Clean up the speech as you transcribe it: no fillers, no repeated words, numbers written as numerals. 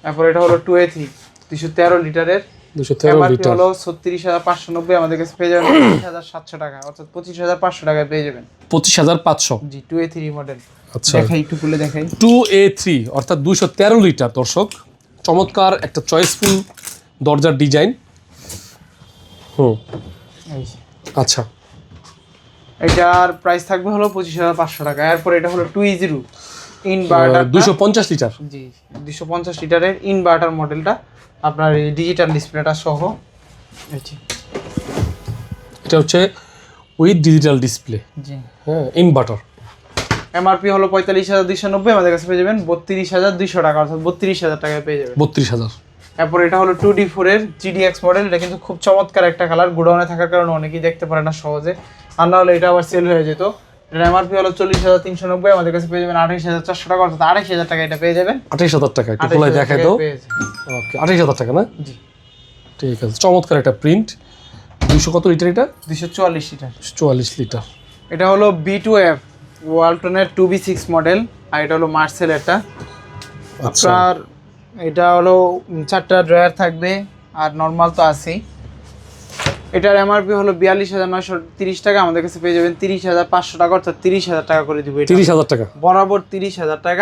তারপর এটা হলো 2A3 213 লিটারের 213 লিটার হলো 36590, আমাদের কাছে পেয়ে যাবেন 25700 টাকা, অর্থাৎ 25500 টাকায় পেয়ে যাবেন 25500। জি 2A3 মডেল। আচ্ছা দেখাই একটু খুলে দেখাই। 2A3 অর্থাৎ 213 লিটার দর্শক, চমৎকার একটা চয়েসফুল দরজার ডিজাইন। এই যে। আচ্ছা এটার প্রাইস থাকবে হলো 25500 টাকা। এরপর এটা হলো 2E0 ইনভার্টার 250 লিটার। জি 250 লিটারের ইনভার্টার মডেলটা, আপনার এই ডিজিটাল ডিসপ্লেটা সহ। এটা হচ্ছে উইথ ডিজিটাল ডিসপ্লে, জি হ্যাঁ ইনভার্টার। এমআরপি হলো 45290, আমাদের কাছে পেয়ে যাবেন 32200 টাকা, অর্থাৎ 32000 টাকায় পেয়ে যাবেন 32000। এরপর এটা হলো 2D4 এর GDX মডেল। এটা কিন্তু খুব চমৎকার একটা কালার, গোডাউনে থাকার কারণে অনেকেই দেখতে পারে না সহজে, আর না হলে এটা আবার সেল হয়ে যেত। এটা এমআরপি হলো 40390, আমাদের কাছে পেয়ে যাবেন 28400 টাকা, অর্থাৎ 28000 টাকা এটা পেয়ে যাবেন। 28000 টাকা একটু খোলাই দেখাই দাও। ওকে 28000 টাকা না? জি ঠিক আছে, চমৎকার একটা প্রিন্ট। 200 কত লিটার এটা? 244 লিটার। 44 লিটার। এটা হলো B2F ওয়ালটনের 2B6 মডেল, আর এটা হলো মার্সেল। এটা আচ্ছা আপনার এটা হলো 4টা ড্রয়ার থাকবে, আর নর্মাল তো আছেই। এটার এমআরপি হলো 42930 টাকা, আমাদের কাছে পেয়ে যাবেন 30500 টাকা, অর্থাৎ 30000 টাকা করে দিব। 30000 টাকা বরাবর 30000 টাকা।